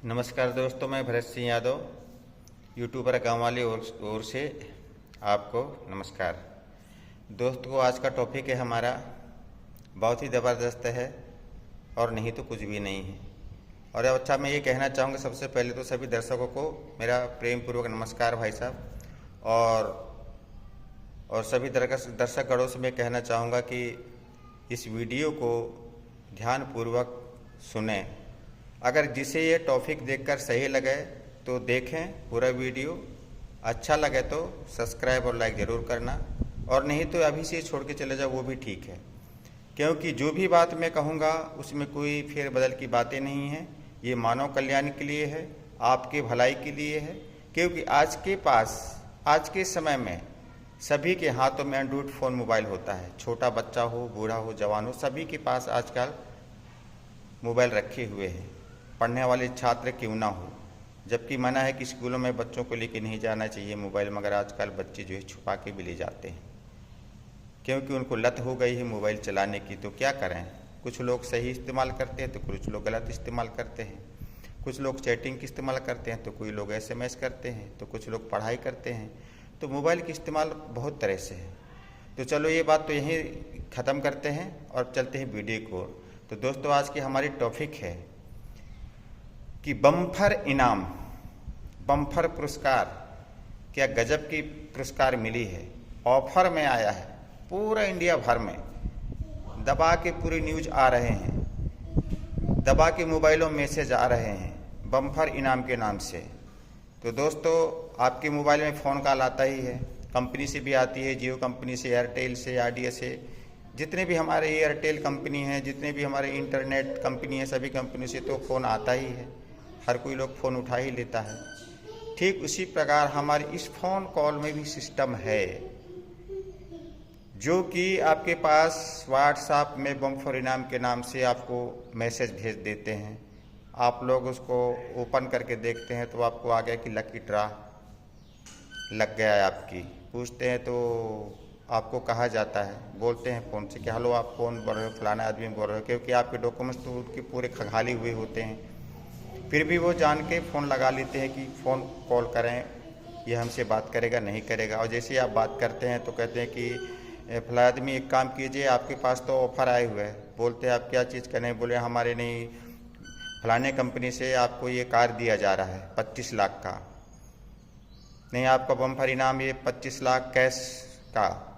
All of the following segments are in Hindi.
नमस्कार दोस्तों, मैं भरत सिंह यादव यूट्यूबर गाँव वाली ओर से आपको नमस्कार। दोस्तों, आज का टॉपिक है हमारा बहुत ही ज़बरदस्त है और नहीं तो कुछ भी नहीं है। और अच्छा, मैं ये कहना चाहूँगा सबसे पहले तो सभी दर्शकों को मेरा प्रेम पूर्वक नमस्कार भाई साहब। और सभी दर्शकगणों से मैं कहना चाहूँगा कि इस वीडियो को ध्यानपूर्वक सुनें। अगर जिसे ये टॉपिक देखकर सही लगे तो देखें पूरा वीडियो, अच्छा लगे तो सब्सक्राइब और लाइक ज़रूर करना, और नहीं तो अभी से छोड़ के चले जाओ वो भी ठीक है, क्योंकि जो भी बात मैं कहूँगा उसमें कोई फेरबदल की बातें नहीं हैं। ये मानव कल्याण के लिए है, आपके भलाई के लिए है, क्योंकि आज के समय में सभी के हाथों में एंड्रॉइड फ़ोन मोबाइल होता है। छोटा बच्चा हो, बूढ़ा हो, जवान हो, सभी के पास आजकल मोबाइल रखे हुए हैं। पढ़ने वाले छात्र क्यों ना हो, जबकि मना है कि स्कूलों में बच्चों को लेकर नहीं जाना चाहिए मोबाइल, मगर आजकल बच्चे जो है छुपा के भी ले जाते हैं, क्योंकि उनको लत हो गई है मोबाइल चलाने की। तो क्या करें, कुछ लोग सही इस्तेमाल करते हैं तो कुछ लोग गलत इस्तेमाल करते हैं। कुछ लोग चैटिंग की इस्तेमाल करते हैं तो कोई लोग SMS करते हैं, तो कुछ लोग पढ़ाई करते हैं। तो मोबाइल की इस्तेमाल बहुत तरह से है। तो चलो ये बात तो यहीं ख़त्म करते हैं और चलते हैं वीडियो को। तो दोस्तों, आज की हमारी टॉपिक है कि बम्पर इनाम, बम्पर पुरस्कार, क्या गजब की पुरस्कार मिली है, ऑफर में आया है। पूरा इंडिया भर में दबा के पूरी न्यूज आ रहे हैं, दबा के मोबाइलों में मैसेज आ रहे हैं बम्पर इनाम के नाम से। तो दोस्तों, आपके मोबाइल में फ़ोन कॉल आता ही है, कंपनी से भी आती है, जियो कंपनी से, एयरटेल से, आइडिया से, जितने भी हमारे एयरटेल कंपनी है, जितने भी हमारे इंटरनेट कंपनी है, सभी कंपनी से तो फ़ोन आता ही है। हर कोई लोग फ़ोन उठा ही लेता है। ठीक उसी प्रकार हमारे इस फ़ोन कॉल में भी सिस्टम है, जो कि आपके पास व्हाट्सएप में बम्पर इनाम के नाम से आपको मैसेज भेज देते हैं। आप लोग उसको ओपन करके देखते हैं तो आपको आ गया कि लकी ड्रा लग गया है आपकी। पूछते हैं तो आपको कहा जाता है, बोलते हैं फ़ोन से कि हेलो, आप कौन बोल रहे हो, फलाना आदमी बोल रहे हो, क्योंकि आपके डॉक्यूमेंट्स तो उनके पूरे खंगाली हुए होते हैं। फिर भी वो जान के फ़ोन लगा लेते हैं कि फ़ोन कॉल करें, ये हमसे बात करेगा नहीं करेगा। और जैसे ही आप बात करते हैं तो कहते हैं कि फला आदमी एक काम कीजिए, आपके पास तो ऑफ़र आए हुए हैं। बोलते हैं आप क्या चीज़ करें, बोले हमारे नहीं फलाने कंपनी से आपको ये कार दिया जा रहा है 25 लाख का, नहीं आपका बम्पर इनाम ये 25 लाख कैश का।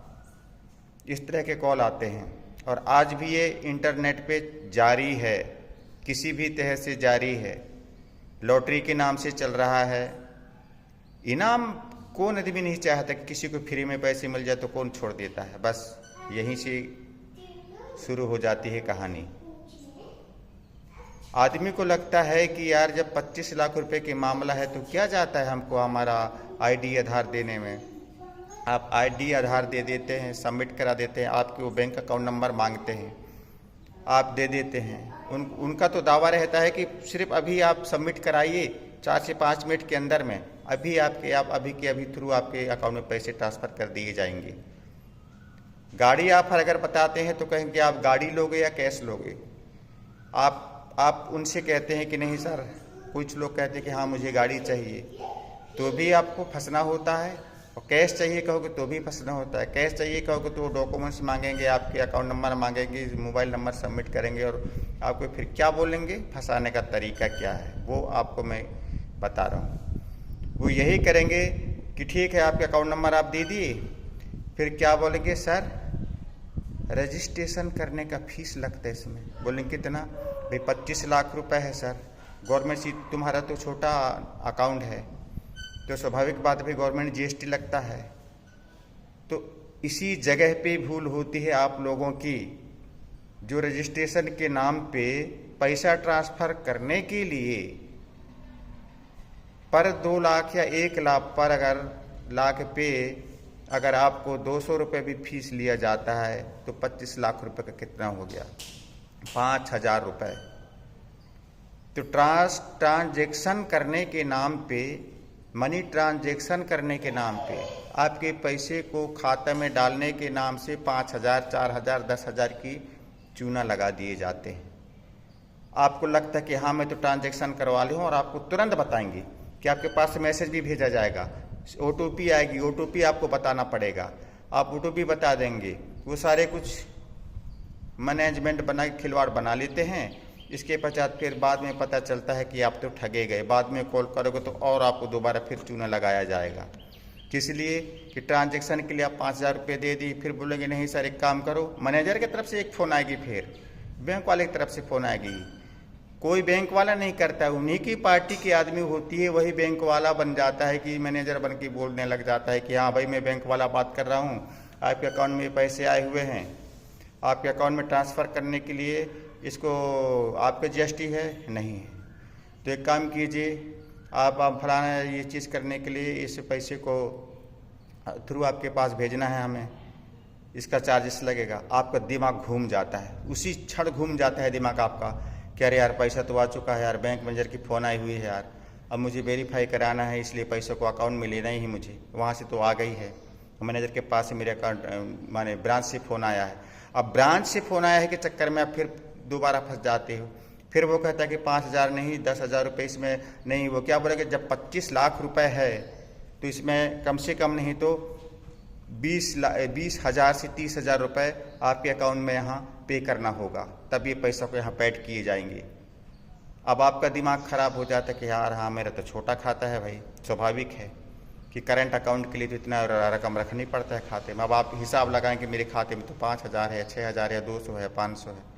इस तरह के कॉल आते हैं और आज भी ये इंटरनेट पे जारी है, किसी भी तरह से जारी है। लॉटरी के नाम से चल रहा है। इनाम कौन आदमी नहीं चाहता कि किसी को फ्री में पैसे मिल जाए, तो कौन छोड़ देता है। बस यहीं से शुरू हो जाती है कहानी। आदमी को लगता है कि यार जब 25 लाख रुपए के मामला है तो क्या जाता है हमको हमारा ID आधार देने में। आप ID आधार दे देते हैं, सबमिट करा देते हैं, आपके वो बैंक अकाउंट नंबर मांगते हैं, आप दे देते हैं। उनका तो दावा रहता है कि सिर्फ अभी आप सबमिट कराइए 4 से 5 मिनट के अंदर में, अभी अभी थ्रू आपके अकाउंट में पैसे ट्रांसफ़र कर दिए जाएंगे। गाड़ी ऑफर अगर बताते हैं तो कहेंगे आप गाड़ी लोगे या कैश लोगे। आप उनसे कहते हैं कि नहीं सर, कुछ लोग कहते हैं कि हाँ मुझे गाड़ी चाहिए, तो भी आपको फंसना होता है। और कैश चाहिए कहोगे तो भी फंसना होता है। कैश चाहिए कहोगे तो डॉक्यूमेंट्स मांगेंगे, आपके अकाउंट नंबर मांगेंगे, मोबाइल नंबर सबमिट करेंगे, और आपको फिर क्या बोलेंगे, फंसाने का तरीका क्या है वो आपको मैं बता रहा हूँ। वो यही करेंगे कि ठीक है आपके अकाउंट नंबर आप दे दिए, फिर क्या बोलेंगे, सर रजिस्ट्रेशन करने का फीस लगता है इसमें। बोलेंगे कितना, भाई 25 लाख रुपए है सर, गवर्नमेंट से तुम्हारा तो छोटा अकाउंट है, तो स्वाभाविक बात भी गवर्नमेंट GST लगता है। तो इसी जगह पे भूल होती है आप लोगों की, जो रजिस्ट्रेशन के नाम पे पैसा ट्रांसफ़र करने के लिए पर 2 लाख या 1 लाख पे अगर आपको 200 रुपये भी फीस लिया जाता है तो 25 लाख रुपए का कितना हो गया, 5,000 रुपये। तो ट्रांजैक्शन करने के नाम पे, मनी ट्रांजैक्शन करने के नाम पे, आपके पैसे को खाते में डालने के नाम से 5,000, 4,000, 10,000 की चूना लगा दिए जाते हैं। आपको लगता है कि हाँ मैं तो ट्रांजैक्शन करवा ली हूँ, और आपको तुरंत बताएंगे कि आपके पास मैसेज भी भेजा जाएगा, OTP आएगी, OTP आपको बताना पड़ेगा, आप OTP बता देंगे। वो सारे कुछ मैनेजमेंट बना के खिलवाड़ बना लेते हैं। इसके पश्चात फिर बाद में पता चलता है कि आप तो ठगे गए। बाद में कॉल करोगे तो और आपको दोबारा फिर चूना लगाया जाएगा। किस लिए कि ट्रांजैक्शन के लिए आप 5,000 रुपये दे दी, फिर बोलेंगे नहीं सर एक काम करो, मैनेजर की तरफ से एक फ़ोन आएगी, फिर बैंक वाले की तरफ से फ़ोन आएगी। कोई बैंक वाला नहीं करता है, उन्हीं की पार्टी की आदमी होती है, वही बैंक वाला बन जाता है कि मैनेजर बन के बोलने लग जाता है कि हाँ भाई मैं बैंक वाला बात कर रहा हूँ, आपके अकाउंट में पैसे आए हुए हैं, आपके अकाउंट में ट्रांसफ़र करने के लिए इसको आपका GST है नहीं है, तो एक काम कीजिए आप फलाना ये चीज़ करने के लिए इस पैसे को थ्रू आपके पास भेजना है हमें, इसका चार्जेस लगेगा। आपका दिमाग घूम जाता है, उसी क्षण घूम जाता है दिमाग आपका कि अरे यार पैसा तो आ चुका है यार, बैंक मैनेजर की फ़ोन आई हुई है यार, अब मुझे वेरीफाई कराना है, इसलिए पैसों को अकाउंट में लेना ही मुझे, वहाँ से तो आ गई है, मैनेजर के पास से मेरे अकाउंट माने ब्रांच से फ़ोन आया है। अब ब्रांच से फ़ोन आया है के चक्कर में आप फिर दोबारा फंस जाते हो। फिर वो कहता है कि 5,000 नहीं 10,000 रुपये इसमें नहीं, वो क्या बोलेगा जब 25 लाख रुपए है तो इसमें कम से कम नहीं तो 20,000 से 30,000 रुपये आपके अकाउंट में यहाँ पे करना होगा, तब ये पैसा को यहाँ पैड किए जाएंगे। अब आपका दिमाग ख़राब हो जाता है कि यार हाँ मेरा तो छोटा खाता है भाई, स्वाभाविक है कि करंट अकाउंट के लिए तो इतना रकम रखनी पड़ता है खाते में। अब आप हिसाब लगाएं कि मेरे खाते में तो 5,000 है, 6,000 है, 200 है, 500 है।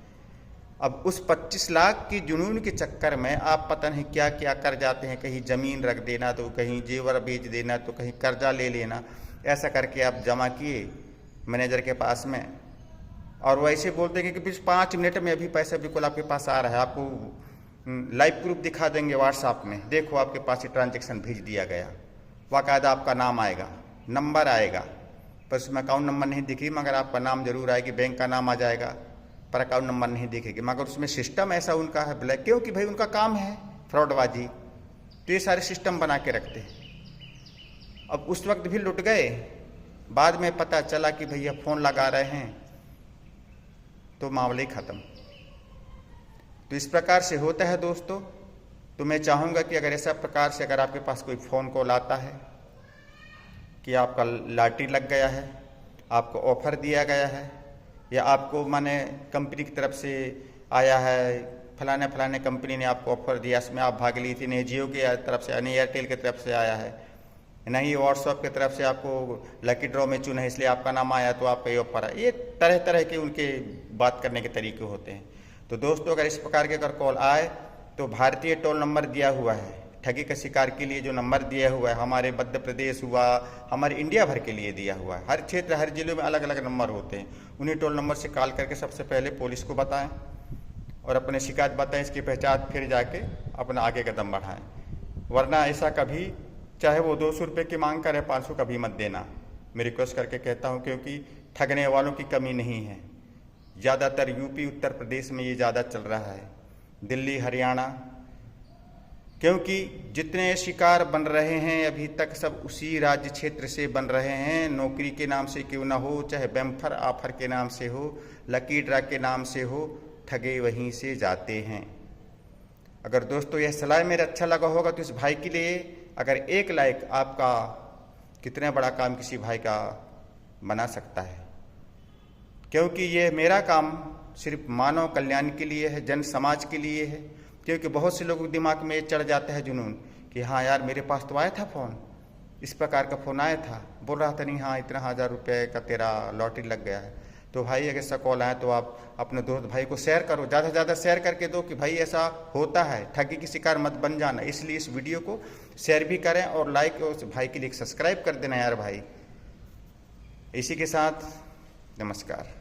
अब उस 25 लाख की जुनून के चक्कर में आप पता नहीं क्या क्या कर जाते हैं, कहीं ज़मीन रख देना तो कहीं जेवर बेच देना तो कहीं कर्जा ले लेना, ऐसा करके आप जमा किए मैनेजर के पास में, और वो ऐसे बोलते हैं कि 5 मिनट में अभी पैसा बिल्कुल आपके पास आ रहा है, आपको लाइव प्रूफ दिखा देंगे व्हाट्सएप में, देखो आपके पास ये ट्रांजेक्शन भेज दिया गया, बाकायदा आपका नाम आएगा, नंबर आएगा, पर उसमें अकाउंट नंबर नहीं दिखेगी, मगर आपका नाम जरूर आएगी, बैंक का नाम आ जाएगा, पर अकाउंट नंबर नहीं दिखेगी। मगर उसमें सिस्टम ऐसा उनका है ब्लैक, क्योंकि भाई उनका काम है फ्रॉडबाजी, तो ये सारे सिस्टम बना के रखते हैं। अब उस वक्त भी लुट गए, बाद में पता चला कि भैया फ़ोन लगा रहे हैं तो मामले ही ख़त्म। तो इस प्रकार से होता है दोस्तों। तो मैं चाहूँगा कि अगर ऐसा प्रकार से अगर आपके पास कोई फ़ोन कॉल आता है कि आपका लॉटरी लग गया है, आपको ऑफ़र दिया गया है, या आपको माने कंपनी की तरफ से आया है, फलाने फलाने कंपनी ने आपको ऑफ़र दिया, इसमें आप भाग ली थी, नहीं जियो की तरफ से, नहीं एयरटेल की तरफ से आया है, नहीं व्हाट्सएप की तरफ से आपको लकी ड्रॉ में चुना है इसलिए आपका नाम आया तो आपका ये ऑफर है। ये तरह तरह के उनके बात करने के तरीके होते हैं। तो दोस्तों अगर इस प्रकार के अगर कॉल आए तो भारतीय टोल नंबर दिया हुआ है, ठगी का शिकार के लिए जो नंबर दिया हुआ है, हमारे मध्य प्रदेश हुआ, हमारे इंडिया भर के लिए दिया हुआ है। हर क्षेत्र हर जिले में अलग अलग नंबर होते हैं, उन्हीं टोल नंबर से कॉल करके सबसे पहले पुलिस को बताएं और अपने शिकायत बताएं, इसकी पहचान फिर जाके अपना आगे कदम बढ़ाएं। वरना ऐसा कभी, चाहे वो 200 रुपये की मांग करे, 500 कभी मत देना, मैं रिक्वेस्ट करके कहता हूँ, क्योंकि ठगने वालों की कमी नहीं है। ज़्यादातर यूपी उत्तर प्रदेश में ये ज़्यादा चल रहा है, दिल्ली हरियाणा, क्योंकि जितने शिकार बन रहे हैं अभी तक सब उसी राज्य क्षेत्र से बन रहे हैं। नौकरी के नाम से क्यों ना हो, चाहे बम्पर ऑफर के नाम से हो, लकी ड्रा के नाम से हो, ठगे वहीं से जाते हैं। अगर दोस्तों यह सलाह मेरा अच्छा लगा होगा तो इस भाई के लिए अगर 1 लाइक आपका कितना बड़ा काम किसी भाई का बना सकता है, क्योंकि ये मेरा काम सिर्फ मानव कल्याण के लिए है, जन समाज के लिए है। क्योंकि बहुत से लोगों के दिमाग में चढ़ जाता है जुनून कि हाँ यार मेरे पास तो आया था फ़ोन, इस प्रकार का फ़ोन आया था, बोल रहा था नहीं हाँ इतना 1,000 रुपये का तेरा लॉटरी लग गया है। तो भाई अगर ऐसा कॉल आए तो आप अपने दोस्त भाई को शेयर करो, ज़्यादा से ज़्यादा शेयर करके दो कि भाई ऐसा होता है, ठगी की शिकार मत बन जाना। इसलिए इस वीडियो को शेयर भी करें और लाइक और भाई के लिए सब्सक्राइब कर देना यार भाई। इसी के साथ नमस्कार।